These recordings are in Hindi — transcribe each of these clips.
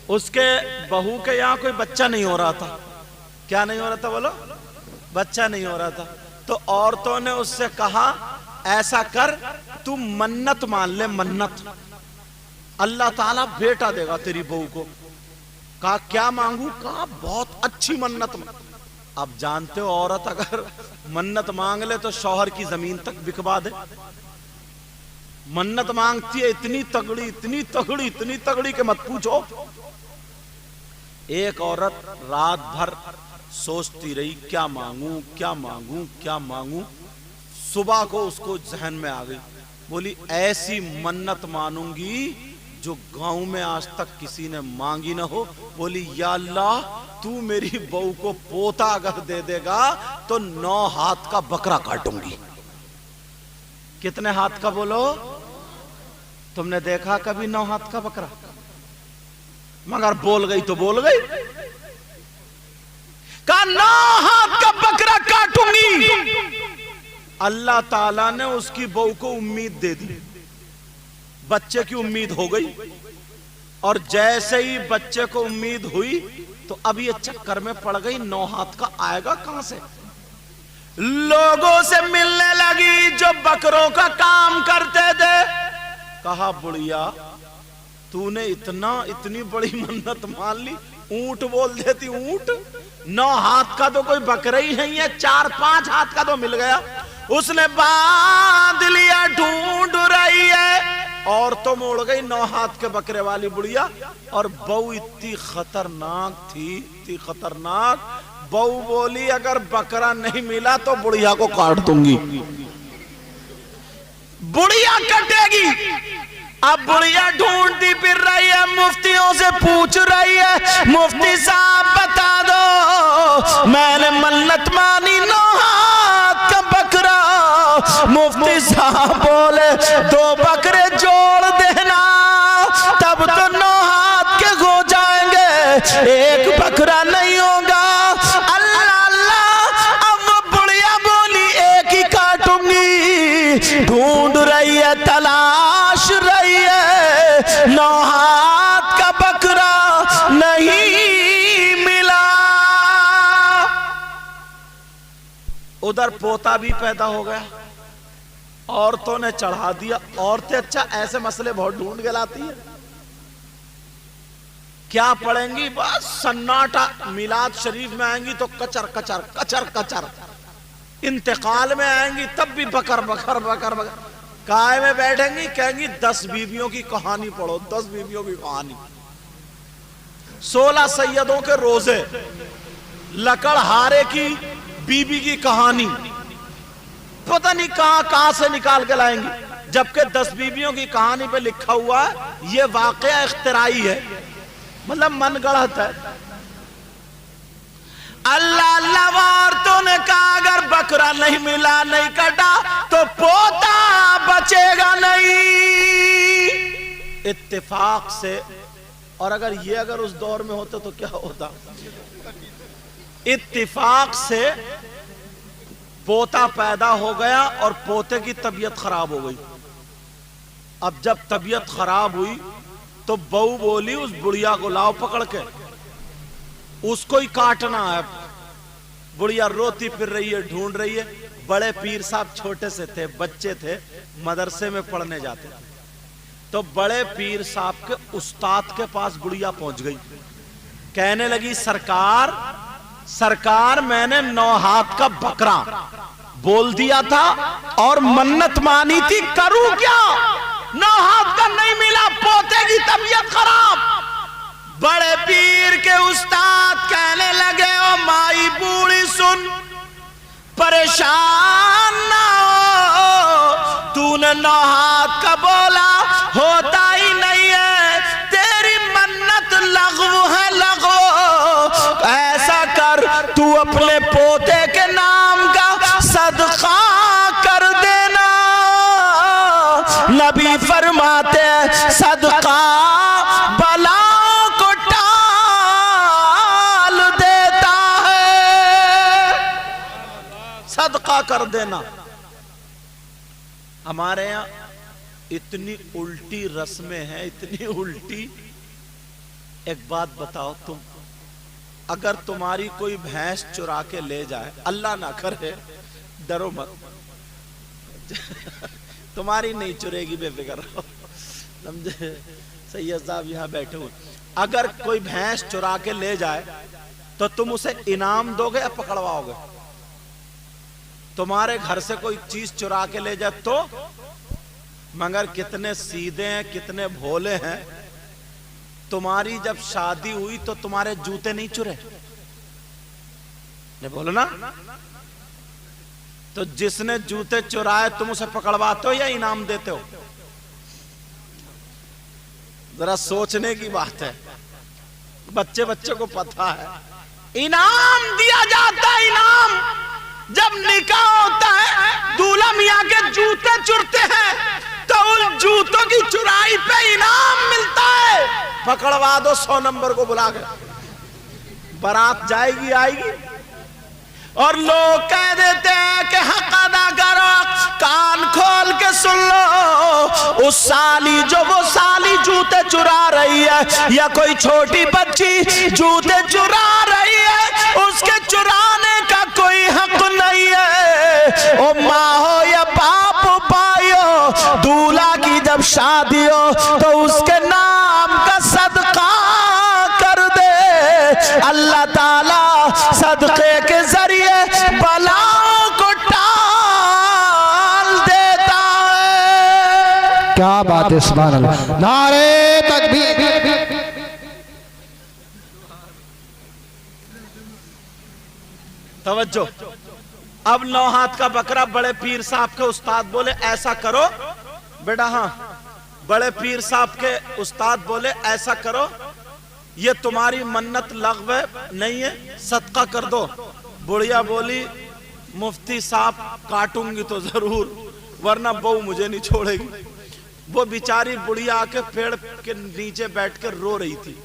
उसके बहू के यहाँ कोई बच्चा नहीं हो रहा था। क्या नहीं हो रहा था बोलो? बच्चा नहीं हो रहा था। तो औरतों ने उससे कहा ऐसा कर, तू मन्नत मान ले, मन्नत, अल्लाह ताला बेटा देगा तेरी बहू को। कहा क्या मांगू? कहा बहुत अच्छी मन्नत। अब जानते हो औरत अगर मन्नत मांग ले तो शौहर की जमीन तक बिकवा दे। मन्नत मांगती है इतनी तगड़ी, इतनी तगड़ी, इतनी तगड़ी कि मत पूछो। एक औरत रात भर सोचती रही क्या मांगू, क्या मांगू, क्या मांगू। सुबह को उसको जहन में आ गई, बोली ऐसी मन्नत मानूंगी जो गांव में आज तक किसी ने मांगी ना हो। बोली या अल्लाह, तू मेरी बहू को पोता अगर दे देगा तो 9 हाथ का बकरा काटूंगी। कितने हाथ का बोलो? तुमने देखा कभी 9 हाथ का बकरा? मगर बोल गई तो बोल गई। कहा 9 हाथ का बकरा काटूंगी। अल्लाह ताला ने उसकी बहू को उम्मीद दे दी, बच्चे की उम्मीद हो गई। और जैसे ही बच्चे को उम्मीद हुई तो अब ये चक्कर में पड़ गई 9 हाथ का आएगा कहां से। लोगों से मिलने लगी जो बकरों का काम करते थे। कहा बुढ़िया तूने इतनी बड़ी मन्नत मान ली, ऊंट बोल देती ऊंट। 9 हाथ का तो कोई बकरा ही नहीं है, 4-5 हाथ का तो मिल गया। उसने बांध लिया, ढूंढ रही है और तो मोड़ गई 9 हाथ के बकरे वाली बुढ़िया। और बहू इतनी खतरनाक थी, इतनी खतरनाक। बहू बोली अगर बकरा नहीं मिला तो बुढ़िया को काट दूंगी। बुढ़िया कटेगी। अब बुढ़िया ढूंढती फिर रही है, मुफ्तियों से पूछ रही है मुफ्ती साहब बता दो मैंने मन्नत मानी 9 हाथ का बकरा। मुफ्ती साहब बोले 2 बकरे जोड़ देना तब तो 9 हाथ के हो जाएंगे, 1 बकरा नहीं होगा। अल्लाह अल्लाह। अब वो बुढ़िया बोली 1 ही काटूंगी। ढूंढ रही है, तलाश रही है, 9 हाथ का बकरा नहीं मिला। उधर पोता भी पैदा हो गया, औरतों ने चढ़ा दिया। औरतें अच्छा ऐसे मसले बहुत ढूंढ के लाती है। क्या पढ़ेंगी? बस सन्नाटा। मिलाद शरीफ में आएंगी तो कचर कचर कचर कचर। इंतकाल में आएंगी तब भी बकर बकर बकर बकर। काय में बैठेंगी कहेंगी 10 बीवियों की कहानी पढ़ो, 10 बीवियों की कहानी। 16 सैयदों के रोजे, लकड़हारे की बीबी की कहानी, पता नहीं कहां से निकाल के लाएंगी। जबकि 10 बीवियों की कहानी पे लिखा हुआ है ये वाकया इख्तिराई है, मतलब मन गढ़त है। अल्लाह अल्लाह। औरतों ने कहा अगर बकरा नहीं मिला, नहीं कटा तो पोता बचेगा नहीं। इत्तेफाक से। और अगर उस दौर में होता तो क्या होता? इत्तेफाक से पोता पैदा हो गया और पोते की तबीयत खराब हो गई। अब जब तबीयत खराब हुई तो बहू बोली उस बुढ़िया को लाओ पकड़ के, उसको ही काटना है। बुढ़िया रोती फिर रही है, ढूंढ रही है। बड़े पीर साहब छोटे से थे, बच्चे थे, मदरसे में पढ़ने जाते थे। तो बड़े पीर साहब के उस्ताद के पास बुढ़िया पहुंच गई। कहने लगी सरकार सरकार मैंने 9 हाथ का बकरा बोल दिया था और मन्नत मानी थी, करूं क्या? 9 हाथ का नहीं मिला, पोते की तबीयत खराब। बड़े पीर के उस्ताद कहने लगे ओ माई बूढ़ी सुन, परेशान ना हो, तूने 9 हाथ का बोला, होता ही नहीं है, तेरी मन्नत लग़्व है लग़्व। ऐसा कर तू अपने पोते के नाम का सदका कर देना। नबी फरमाते सदका बलाओं को टाल देता है, सदका कर देना। हमारे यहाँ इतनी उल्टी रस्में हैं, इतनी उल्टी। एक बात बताओ, तुम अगर तुम्हारी कोई भैंस चुरा के ले जाए, अल्लाह ना करे, डरो मत, तुम्हारी नहीं चुरेगी, बेफिक्र रहो, समझे? सैयद साहब यहाँ बैठे हुए, अगर कोई भैंस चुरा के ले जाए तो तुम उसे इनाम दोगे या पकड़वाओगे? तुम्हारे घर से कोई चीज चुरा के ले जाए तो, मगर कितने सीधे हैं, कितने भोले हैं, तुम्हारी जब शादी हुई तो तुम्हारे जूते नहीं चुरे, नहीं बोलो ना? तो जिसने जूते चुराए तुम उसे पकड़वाते हो या इनाम देते हो? जरा सोचने की बात है। बच्चे बच्चे को पता है, इनाम दिया जाता है। इनाम जब निकाह होता है, दूल्हा मियां के जूते चुरते हैं तो उन जूतों की चुराई पे इनाम मिलता है। पकड़वा दो 100 नंबर को बुला के, बारात जाएगी आएगी। और लोग कह देते हैं कि हक अदा करो, कान खोल के सुन लो, उस साली जो वो साली जूते चुरा रही है या कोई छोटी बच्ची जूते चुरा रही है, उसके चुराने का कोई हक नहीं है। ओ माँ हो या बाप भाइयों, दूल्हा की जब शादी हो तो उसके नाम का सदका कर दे। अल्लाह ताला सदके के जरिए बलाओं को टाल देता है। क्या बात है, सुभान अल्लाह, नारे तकबीर। तवज्जो। अब 9 हाथ का बकरा बड़े पीर साहब के उस्ताद बोले ऐसा करो बेटा, हाँ बड़े पीर साहब के उस्ताद बोले ऐसा करो, ये तुम्हारी मन्नत लग़्व नहीं है, सदका कर दो। बुढ़िया बोली मुफ्ती साहब काटूंगी तो जरूर, वरना बहू मुझे नहीं छोड़ेगी। वो बेचारी बुढ़िया आके पेड़ के नीचे बैठ कर रो रही थी।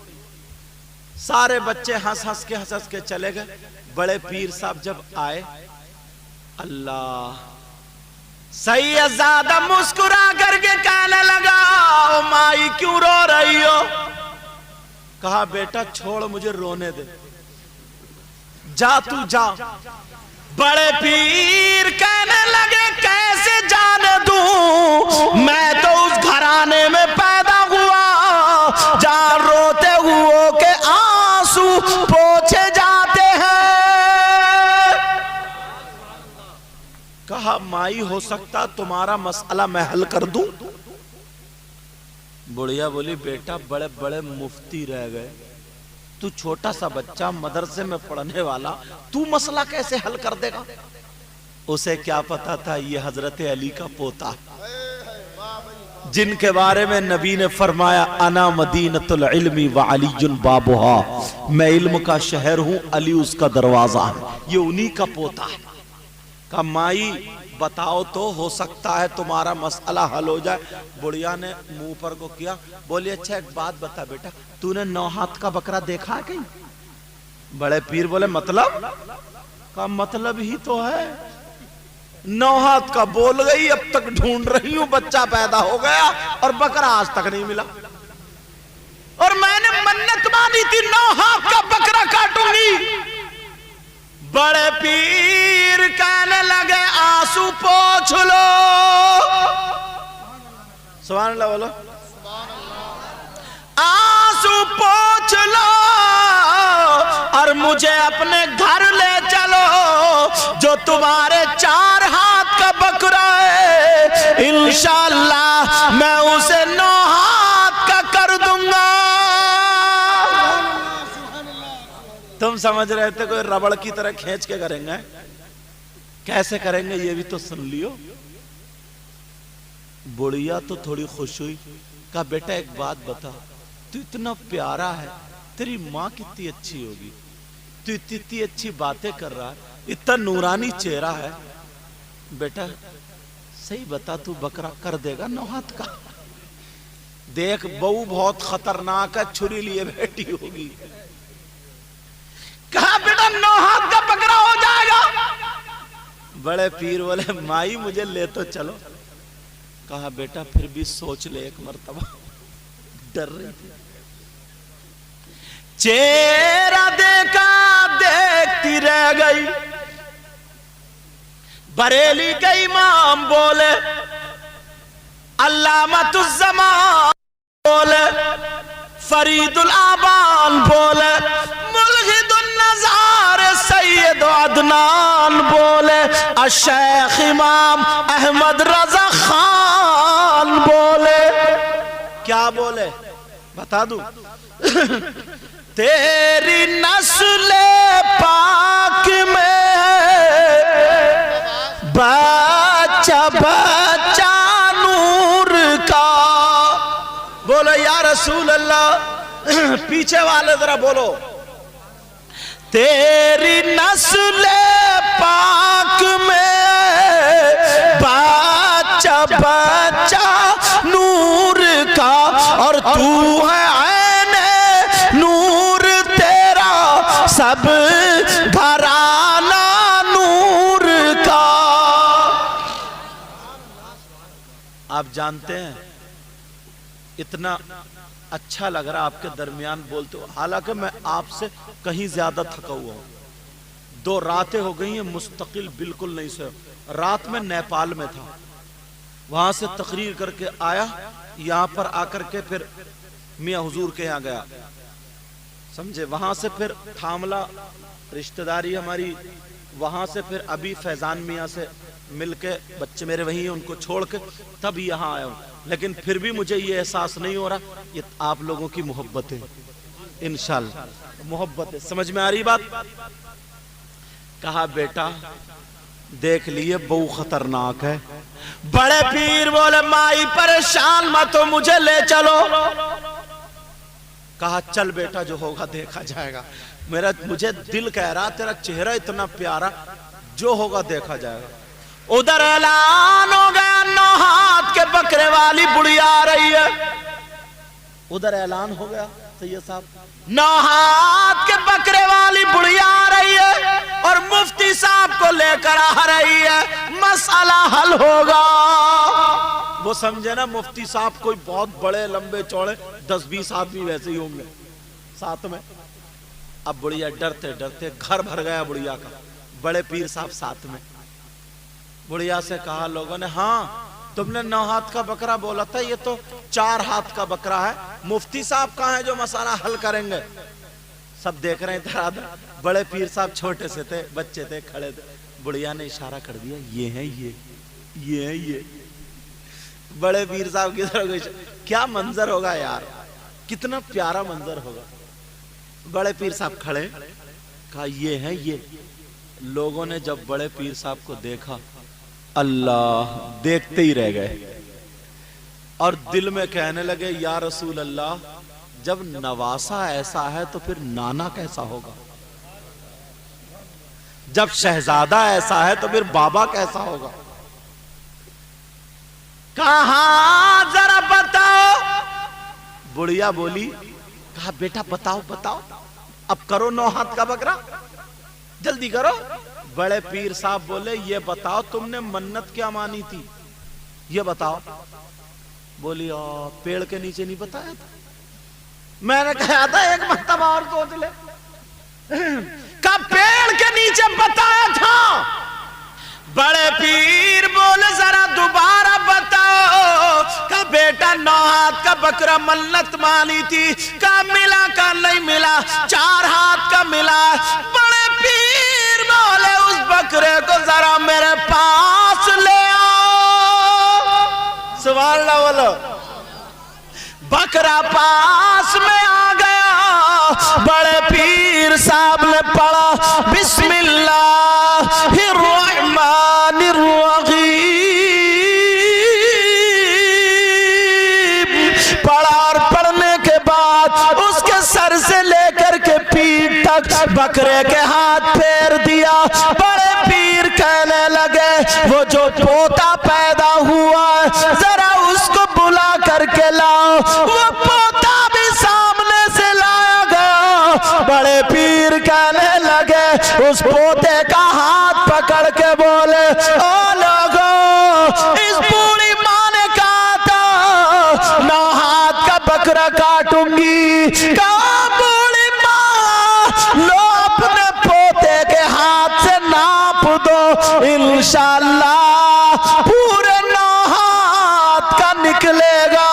सारे बच्चे हंस हंस के चले गए। बड़े पीर साहब जब आए, अल्लाह, सैयदजादा मुस्कुरा करके कहने लगा, ओ माई क्यों रो रही हो? कहा बेटा छोड़ मुझे रोने दे, जा तू जा। बड़े पीर कहने लगे कैसे जाने दूं, मैं तो उस घराने में पैदा हुआ जहां रोते हुओं के आंसू पोंछे जाते हैं। कहा माई हो सकता तुम्हारा मसला मैं हल कर दूं? बुढ़िया बोली बेटा बड़े बड़े मुफ्ती रह गए, तू छोटा सा बच्चा मदरसे में पढ़ने वाला, तू मसला कैसे हल कर देगा? उसे क्या पता था ये हजरत अली का पोता, जिनके बारे में नबी ने फरमाया अना मदीनतुल इल्मी व अलीयुन बाबुहा, मैं इल्म का शहर हूं, अली उसका दरवाजा है। ये उन्हीं का पोता है। का माई बताओ तो हो सकता है तुम्हारा मसला हल हो जाए। बुढ़िया ने मुंह पर को किया, बोली अच्छा एक बात बता बेटा, तूने 9 हाथ का बकरा देखा है कहीं? बड़े पीर बोले मतलब? का मतलब ही तो है, 9 हाथ का बोल गई, अब तक ढूंढ रही हूं, बच्चा पैदा हो गया और बकरा आज तक नहीं मिला। और मैंने मन्नत मानी थी 9 हाथ का बकरा काटूंगी। बड़े पीर कहने लगे आंसू पोंछ लो, सुभान अल्लाह बोलो, आंसू पोंछ लो और मुझे अपने घर ले चलो, जो तुम्हारे 4 हाथ का बकरा है इंशाअल्लाह मैं उसे 9 हाथ का कर दूंगा। तुम समझ रहे थे कोई रबड़ की तरह खींच के करेंगे, कैसे करेंगे ये भी तो सुन लियो। बुढ़िया तो थोड़ी खुश हुई, कहा बेटा एक बात बता, तू इतना प्यारा है, तेरी माँ कितनी अच्छी होगी, तू इतनी अच्छी बातें कर रहा है, इतना नूरानी चेहरा है, बेटा सही बता तू बकरा कर देगा 9 हाथ का? देख बहू बहुत खतरनाक है, छुरी लिए बैठी होगी। कहा बेटा 9 हाथ का बकरा हो जाएगा? बड़े पीर बोले माई मुझे ले तो चलो। कहा बेटा फिर भी सोच ले एक मर्तबा, डर रही थी। चेहरा देखा देखती रह गई। बरेली के इमाम बोले, अल्लामतुज़्ज़मान बोले, फरीदुल आबान बोले, मुल्हिदुन नज़ार सैयद अदनान बोले, शेख इमाम अहमद रजा खान बोले। क्या बोले बता दूं? तेरी नस्ल पाक में बच्चा बच्चा नूर का। बोलो या रसूल अल्लाह। पीछे वाले जरा बोलो, तेरी नस्ल पाक में बच्चा बच्चा नूर का, और तू है ऐने नूर, तेरा सब घराना नूर का। आप जानते हैं इतना अच्छा लग रहा आपके दरमियान बोलते हो, हालांकि मैं आपसे कहीं ज्यादा थका हुआ हूं। 2 रातें हो गई हैं मुस्तकिल बिल्कुल नहीं सोया। रात में नेपाल में था, वहां से तकरीर करके आया, यहां पर आकर के फिर मियां हुजूर के यहां गया, समझे। वहां से फिर थामला रिश्तेदारी हमारी, वहां से फिर अभी फैजान मियां से मिलके, बच्चे मेरे वहीं हैं, उनको छोड़ के तब यहाँ आया हूं। लेकिन फिर भी मुझे ये एहसास नहीं हो रहा, ये आप लोगों की मोहब्बत है, इंशाल्लाह मोहब्बत है। समझ में आ रही बात? कहा बेटा देख लिए बहू खतरनाक है। बड़े पीर बोले माई परेशान मत हो, मुझे ले चलो। कहा चल बेटा जो होगा देखा जाएगा। मुझे दिल कह रहा तेरा चेहरा इतना प्यारा, जो होगा देखा जाएगा। उधर ऐलान हो गया 9 हाथ के बकरे वाली बुढ़िया आ रही है। उधर ऐलान हो गया सैयद साहब, 9 हाथ के बकरे वाली बुढ़िया आ रही है और मुफ्ती साहब को लेकर आ रही है, मसला हल होगा। वो समझे ना, मुफ्ती साहब कोई बहुत बड़े लंबे चौड़े 10-20 आदमी वैसे ही होंगे साथ में। अब बुढ़िया डरते डरते, घर भर गया बुढ़िया का, बड़े पीर साहब साथ में। बुढ़िया से कहा लोगों ने, हाँ तुमने 9 हाथ का बकरा बोला था, ये तो 4 हाथ का बकरा है। मुफ्ती साहब कहाँ है जो मसाला हल करेंगे? सब देख रहे थे। बड़े पीर साहब छोटे से थे, बच्चे थे, खड़े थे। बुढ़िया ने इशारा कर दिया, ये है ये। बड़े पीर साहब की तरफ, क्या मंजर होगा यार, कितना प्यारा मंजर होगा। बड़े पीर साहब खड़े, कहा ये है ये। लोगों ने जब बड़े पीर साहब को देखा, अल्लाह, देखते ही रह गए और दिल में कहने लगे, या रसूल अल्लाह, जब नवासा ऐसा है तो फिर नाना कैसा होगा? जब शहजादा ऐसा है तो फिर बाबा कैसा होगा? कहा जरा बताओ। बुढ़िया बोली, कहा बेटा बताओ बताओ, अब करो 9 हाथ का बकरा, जल्दी करो। बड़े पीर साहब बोले, ये बताओ तुमने मन्नत क्या मानी थी, ये बताओ। बोली पेड़ के नीचे नहीं बताया था? मैंने कहा था एक मर्तबा और सोच ले। कब पेड़ के नीचे बताया था? बड़े पीर बोले जरा दोबारा बताओ। का बेटा 9 हाथ का बकरा मन्नत मानी थी, का मिला का नहीं मिला? 4 हाथ का मिला। बड़े पीर बोले उस बकरे को जरा मेरे पास ले आओ। सुभान अल्लाह बोलो। बकरा पास में आ गया। बड़े पीर साहब ने पढ़ा बिस्मिल्लाहिर्रहमानिर्रहीम, पढ़ा और पढ़ने के बाद उसके सर से लेकर के पीठ तक बकरे के हाथ फेर दिया। बड़े पीर कहने लगे, वो जो पोता पैदा हुआ जरा उसको बुला करके लाओ। वो पोता भी सामने से लाया गया। बड़े पीर कहने लगे, उस पोते का हाथ पकड़ के बोले, ओ लोगों, इस बूढ़ी माँ ने कहा था 9 हाथ का बकरा काटूंगी। कहा बूढ़ी माँ इंशाअल्लाह पूरे 9 हाथ का निकलेगा।